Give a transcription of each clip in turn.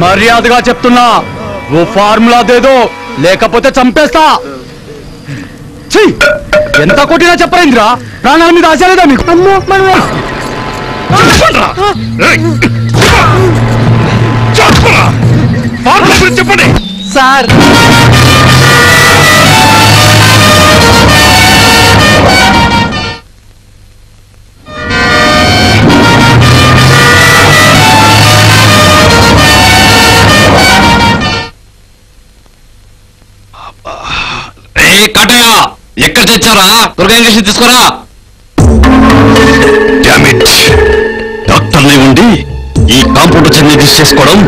మర్యాదగా చెప్తున్నా ఓ ఫార్ములా దేదో లేకపోతే చంపేస్తా. ఎంత కొట్టినా చెప్పరేంద్రా, ప్రాణాల మీద ఆశ లేదా మీకు? చెప్పండి సార్. కాటయ్య ఎక్కడ తెచ్చారా? త్వరగా ఇంజక్షన్ తీసుకురా. డాక్టర్ని ఉండి ఈ కాంపౌండర్ చెంది తీసుకోవడం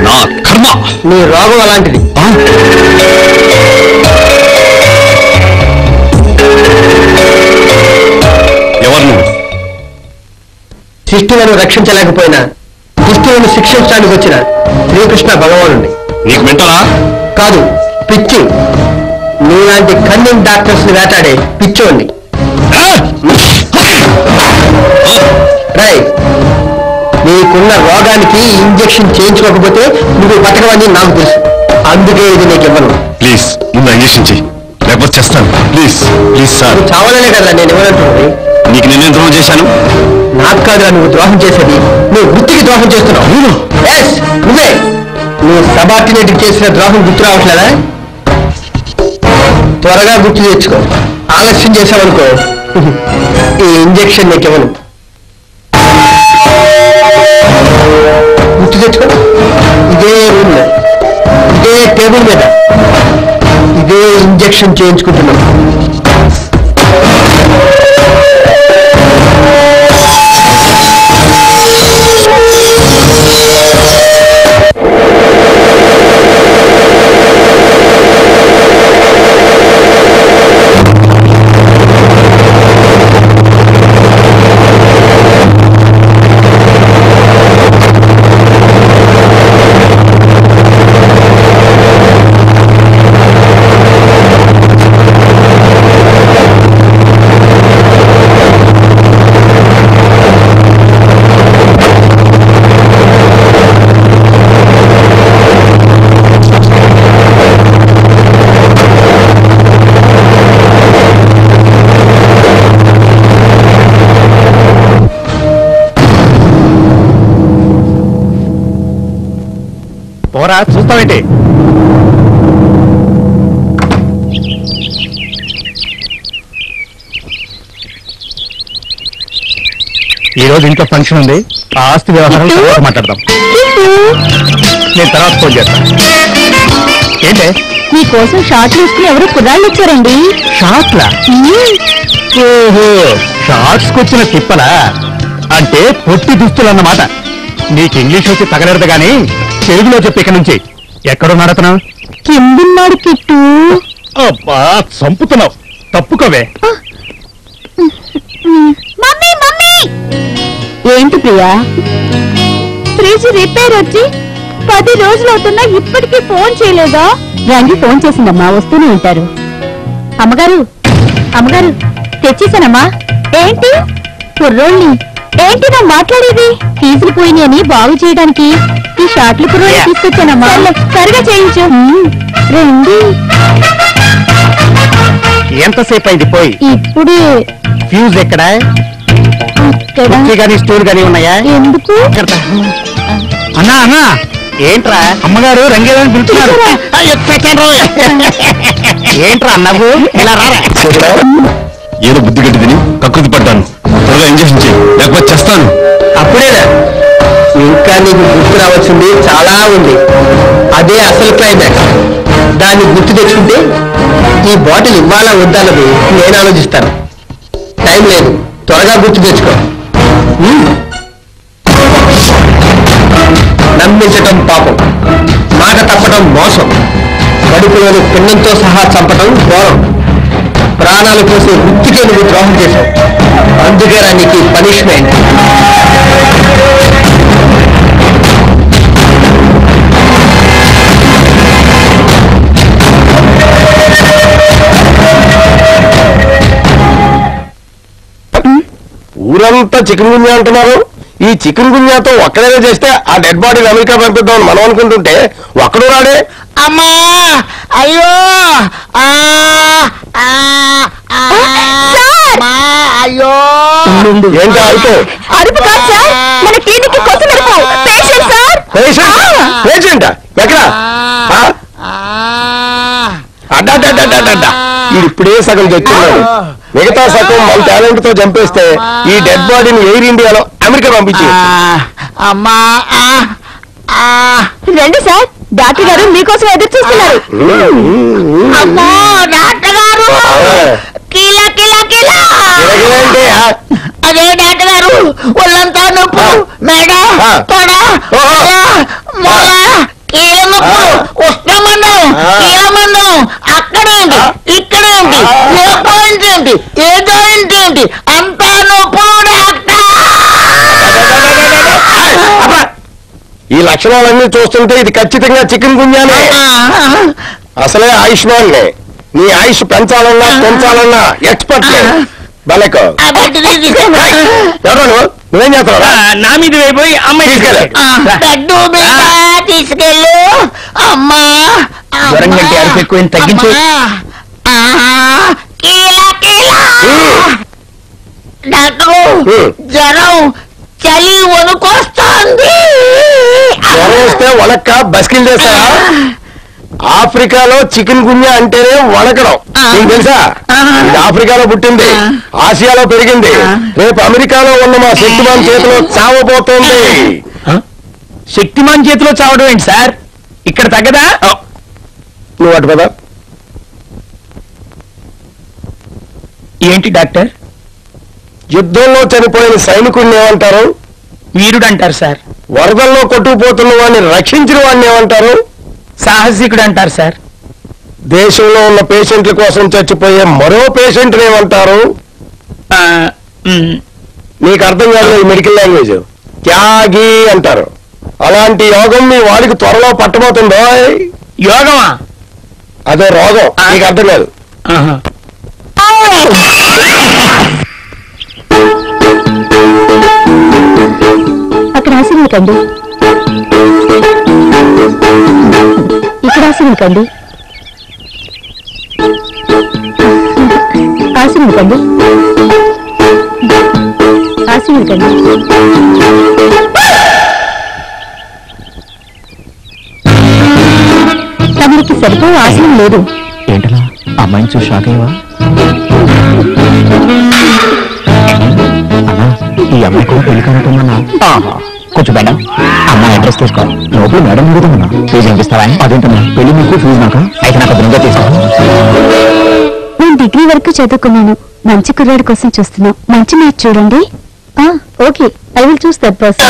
నా కర్మ. నీ రోగం అలాంటిది. ఎవరు నువ్వు? శిష్టులను రక్షించలేకపోయినా దుష్టులను శిక్షించడానికి వచ్చిన శ్రీకృష్ణ భగవానుడి. నీకు మెంటలా? కాదు, పిచ్చి. నీలాంటి కన్నింగ్ డాక్టర్స్ ని వేటాడే పిచ్చోండి. నీకున్న రోగానికి ఇంజెక్షన్ చేయించుకోకపోతే నువ్వు బతకవని నాకు తెలుసు. అందుకే ఇది నీకు ఇవ్వను. ప్లీజ్ ముందు ఇంజెక్షన్ చెయ్యి, లేకపోతే చేస్తాను. Please please sir. నువ్వు చావాలనే కదా నేను ఇవ్వనంటున్నది. నీకు నేనేం ద్రోహం చేశాను? నాకు కాదురా నువ్వు ద్రోహం చేసేది, నువ్వు వృత్తికి ద్రోహం చేస్తున్నావు. నువ్వే. నువ్వు సబార్డినేట్ చేసిన ద్రోహం గుర్తు రావట్లేదా? త్వరగా గుర్తు తెచ్చుకో. ఆలస్యం చేశావనుకో ఈ ఇంజెక్షన్ నీకు ఇవ్వను. గుర్తు తెచ్చుకో. ఇదే రూమ్ లో, ఇదే టేబుల్ మీద ఇదే ఇంజెక్షన్ చేయించుకుంటున్నాను. పోరా, చూస్తావేంటి? ఈరోజు ఇంట్లో ఫంక్షన్ ఉంది, ఆ ఆస్తి వ్యవహారం తర్వాత మాట్లాడదాం. నేను తర్వాత ఫోన్ చేస్తాను. ఏంటే? మీకోసం షార్ట్ తీసుకుని ఎవరు కుర్రాళ్ళు వచ్చారండి. షార్ట్లా? ఓహో, షార్ట్స్కి వచ్చిన తిప్పలా? అంటే పొట్టి దుస్తులు అన్నమాట. నీకు ఇంగ్లీష్ వచ్చి తగలరదు గాని తెలుగులో చెప్పి ఇక నుంచి. ఎక్కడున్నాడు అతను? కిందున్నాడు కిట్టు. అబ్బా, చంపుతున్నావు. తప్పుకోవే. ఏంటి ప్రియా? ఫ్రిడ్జ్ రిపేర్ వచ్చి 10 రోజులు అవుతున్నా ఇప్పటికీ ఫోన్ చేయలేదా? రంగి ఫోన్ చేసిందమ్మా, వస్తూనే ఉంటారు. అమ్మగారు అమ్మగారు తెచ్చేసానమ్మా. ఏంటి కుర్రోళ్ళని? ఏంటి నా మాట్లాడేది? ఫీజులు పోయినాయి అని బాగు చేయడానికి ఈ షార్ట్లు కుర్రోళ్ళు తీసుకొచ్చానమ్మా. సరిగా చేయించు. రండి. ఎంతసేపు అయింది పోయి? ఇప్పుడే. ఫ్యూజ్ ఎక్కడ? కానీ స్టోర్ గానీ ఉన్నాయా? ఎందుకు? అన్నా అన్నా, ఏంట్రా అమ్మగారు రంగేదని పిలుస్తున్నారు. ఏంట్రా అన్నావు? ఇలా రారా. ఏదో బుద్ధి గట్టి తిని కకృతి పడ్డాను. త్వరగా ఇంజక్షన్ చేయి, లేకపోతే చేస్తాను. అప్పుడేనా? ఇంకా నీకు గుర్తు రావాల్సింది చాలా ఉంది. అదే అసలు క్లైమాక్స్. దాన్ని గుర్తు తెచ్చుకుంటే ఈ బాటిల్ ఇవ్వాలా వద్దన్నది నేను ఆలోచిస్తాను. టైం లేదు, త్వరగా గుర్తు తెచ్చుకో. నమ్మించటం పాపం, మాట తప్పటం మోసం, కడుపులోని పిండంతో సహా చంపటం ఘోరం. ప్రాణాలు పోసే వృత్తికే నువ్వు ద్రోహం చేశావు. అందుకే నీకు పనిష్మెంట్. ఊరంతా చికెన్ గున్యా అంటున్నారు. ఈ చికెన్ గున్యాతో ఒక్కడైనా చేస్తే ఆ డెడ్ బాడీని అమెరికా పంపిద్దామని మనం అనుకుంటుంటే ఒక్కడు రాడే. అమ్మా అయ్యో అయ్యో ఏంటి అయిపో అరుపు కాదు సార్, మన క్లినిక్ కొత్త మెరుపు పేషెంట్ సార్. పేషెంట్ ఎక్కడ? అడ్డా ఇప్పుడే సగం తెచ్చున్నాడు. మిగతా సగం మన టాలెంట్ తో చంపేస్తే ఈ డెడ్ బాడీని ఎయిర్ ఇండియాలో అమెరికా పంపించి. అమ్మా రండి సార్, డాక్టర్ గారు మీకోసం ఎదురు చూస్తున్నారు. అమ్మో డాక్టర్ గారు కీలా కీలా కీలా. అదే డాక్టర్ గారు ఒళ్ళంతా నొప్పు, మెడ తొడ మొల కీలనొప్పు, ఉష్ణమండం కీలమండం, అక్కడేంటి ఇక్కడేంటి ఏ పాయింట్ ఏంటి ఏ జాయింట్ ఏంటి అంతా నొప్పు డాక్టర్. ఈ లక్షణాలన్నీ చూస్తుంటే ఇది ఖచ్చితంగా చికెన్ గున్యానే. అసలే ఆయుష్మాన్ నీ ఆయుష్ పెంచాలన్నా పెంచాలన్నా ఎక్స్పర్ట్. బలెకో ఎవరు నువ్వేం చేస్తావు? నా మీద అయిపోయి అమ్మాయి తీసుకెళ్ళు అమ్మా. జ్వరం కంటే అరుపు ఎక్కువ తగ్గించు. డాక్టరు జ్వరం చలి వణుకొస్తోంది. జ్వరం వస్తే వణక్క బస్కిల్ చేస్తారా? ఆఫ్రికాలో చికెన్ గున్యా అంటేనే వణకడం. నీకు తెలుసా? ఇది ఆఫ్రికాలో పుట్టింది, ఆసియాలో పెరిగింది, రేపు అమెరికాలో ఉన్న మా శక్తిమాన్ చేతిలో చావబోతోంది. శక్తిమాన్ చేతిలో చావడం ఏంటి సార్? ఇక్కడ తగ్గదా? నువ్వు అటు కదా. ఏంటి డాక్టర్? యుద్ధంలో చనిపోయిన సైనికుడిని ఏమంటారు? వీరుడు అంటారు సార్. వరదల్లో కొట్టుకుపోతున్న వాడిని రక్షించిన వాడిని ఏమంటారు? సాహసికుడు అంటారు సార్. దేశంలో ఉన్న పేషెంట్ల కోసం చచ్చిపోయే మరో పేషెంట్ ఏమంటారు? నీకు అర్థం కాదు ఈ మెడికల్ లాంగ్వేజ్. త్యాగి అంటారు. అలాంటి యోగం మీ వాడికి త్వరలో పట్టబోతుందో. యోగమా? అదే రోగం. నీకు అర్థం కాదు. అక్కడ ఆశీర్వకండి, ఇక్కడ ఆశీర్వకండి, ఆశీర్వకండి, ఆశీర్వకండి. తమరికి సరిపోయే ఆశయం లేదు. ఏంటలా అమ్మాయిని చూసి షాక్ అయ్యవా? అన్నా ఈ అమ్మాయి కూడా పెళ్లి కానట్టున్నా. కొంచెం మేడం అమ్మాయి అడ్రస్ తీసుకో. లోపల మేడం అడుగుతున్నా ఫీజు అనిపిస్తావా? అదేంటన్నా పెళ్లి మీకు ఫీజు నాక? అయితే నాకు బృంగా తీసుకో. నేను డిగ్రీ వరకు చదువుకున్నాను. మంచి కుర్రాడి కోసం చూస్తున్నాం. మంచి మ్యాచ్ చూడండి. Okay, I will choose that person.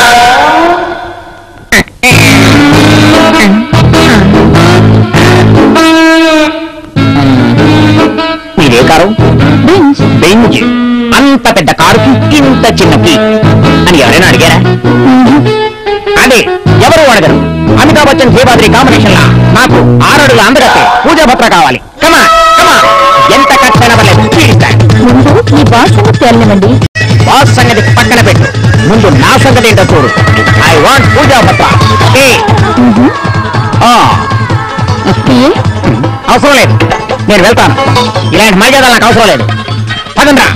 మీదే కారు? బెంజ్. అంత పెద్ద కారుకి ఇంత చిన్న కీ అని ఎవరైనా అడిగారా? అదే ఎవరు అడగరు. అమితాబ్ బచ్చన్ దేవాద్రి కాంబినేషన్ లా నాకు 6 అడుగుల అందగతే పూజా భద్ర కావాలి. కమా కమా, ఎంత ఖర్చైనా పర్లేదు. ముందు మీ బాస్ సంగతి తేలనివ్వండి. బాస్ సంగతి పక్కన పెట్టు, ముందు నా సంగతి ఏంటో చూడు. ఐ వాంట్ పూజా భద్ర. అవసరం లేదు, నేను వెళ్తాను. ఇలాంటి మర్యాదలు నాకు అవసరం లేదు. పదండ్రా.